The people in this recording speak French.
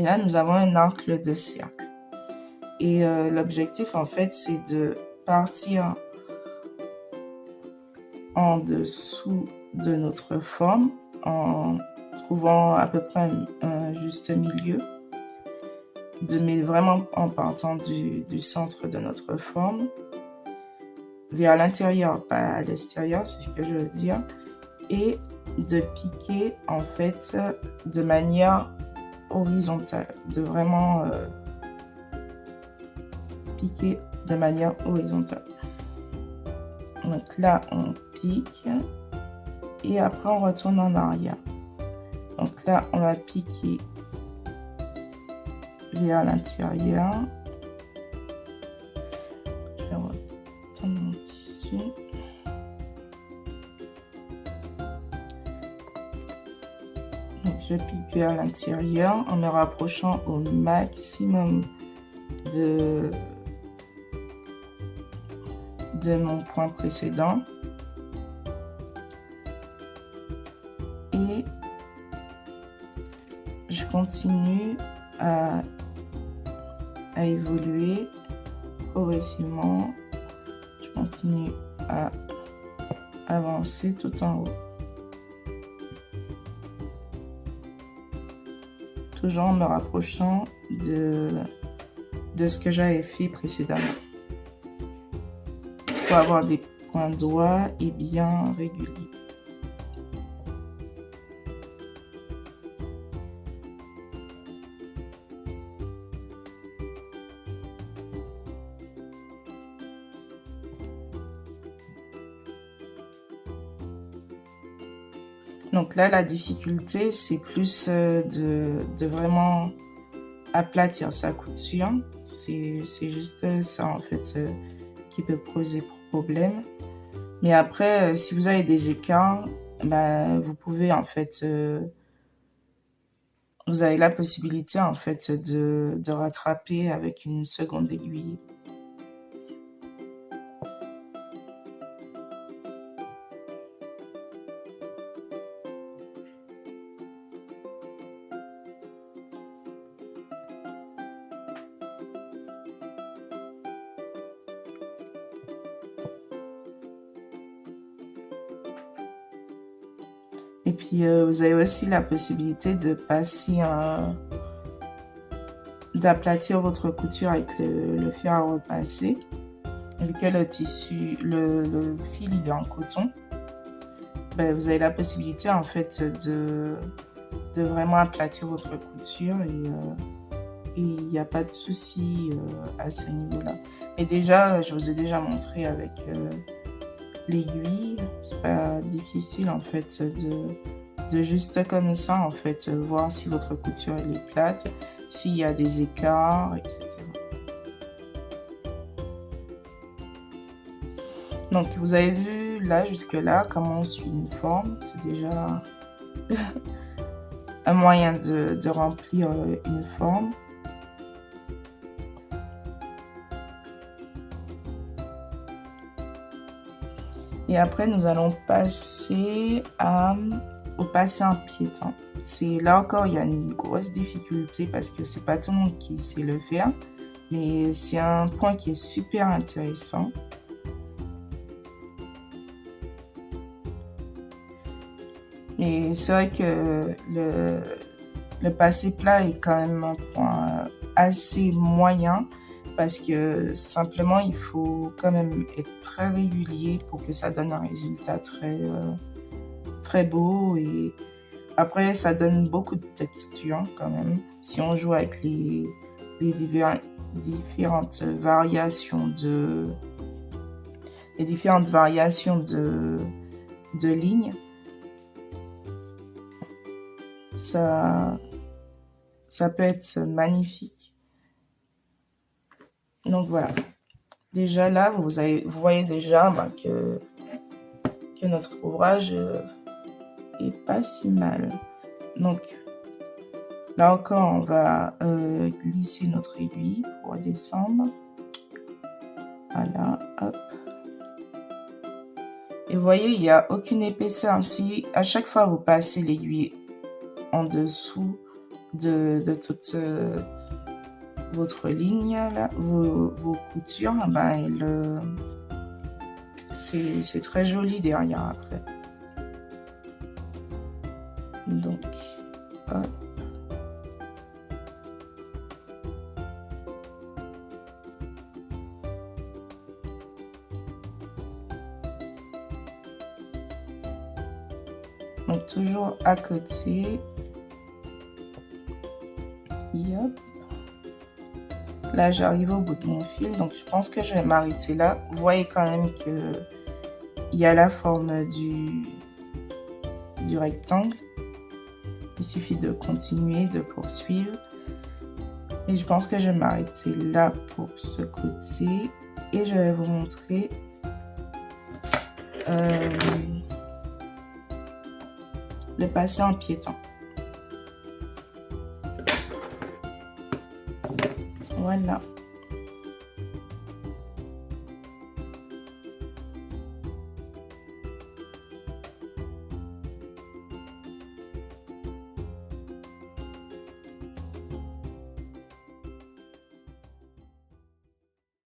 là, nous avons un angle de cercle. Et l'objectif, en fait, c'est de partir en dessous de notre forme en trouvant à peu près un juste milieu, mais vraiment en partant du centre de notre forme vers l'intérieur, pas à l'extérieur, c'est ce que je veux dire, et de piquer en fait de manière horizontale, de vraiment piquer de manière horizontale. Donc là, on pique et après on retourne en arrière. Donc là, on va piquer vers l'intérieur. Je vais retourner mon tissu. Donc je pique vers l'intérieur en me rapprochant au maximum de mon point précédent. Et je continue à évoluer progressivement. Je continue à avancer tout en haut. Toujours en me rapprochant de ce que j'avais fait précédemment. Pour avoir des points droits et bien réguliers. Donc là, la difficulté, c'est plus de vraiment aplatir sa couture. C'est juste ça, en fait, qui peut poser problème. Mais après, si vous avez des écarts, vous pouvez, en fait, vous avez la possibilité, en fait, de rattraper avec une seconde aiguille. Et puis, vous avez aussi la possibilité de passer d'aplatir votre couture avec le fer à repasser. Vu que le tissu, le fil, il est en coton, vous avez la possibilité, en fait, de vraiment aplatir votre couture et il n'y a pas de souci à ce niveau-là. Et déjà, je vous ai déjà montré avec l'aiguille, c'est pas difficile en fait de juste comme ça en fait voir si votre couture elle est plate, s'il y a des écarts, etc. Donc vous avez vu là jusque là comment on suit une forme, c'est déjà un moyen de remplir une forme. Et après, nous allons passer au passé en piéton. C'est là encore, il y a une grosse difficulté parce que c'est pas tout le monde qui sait le faire, mais c'est un point qui est super intéressant. Et c'est vrai que le passé plat est quand même un point assez moyen. Parce que simplement, il faut quand même être très régulier pour que ça donne un résultat très beau. Et après, ça donne beaucoup de texture quand même. Si on joue avec les différentes variations de lignes, ça peut être magnifique. Donc voilà, déjà là, vous voyez déjà que notre ouvrage est pas si mal. Donc là encore, on va glisser notre aiguille pour descendre. Voilà, hop. Et vous voyez, il n'y a aucune épaisseur. Si à chaque fois vous passez l'aiguille en dessous de toute votre ligne, là, vos coutures, ben, c'est très joli derrière après. Donc, hop. Donc, toujours à côté. Yep. Là, j'arrive au bout de mon fil, donc je pense que je vais m'arrêter là. Vous voyez quand même que il y a la forme du rectangle. Il suffit de continuer, de poursuivre. Et je pense que je vais m'arrêter là pour ce côté. Et je vais vous montrer le passer en piéton. Voilà.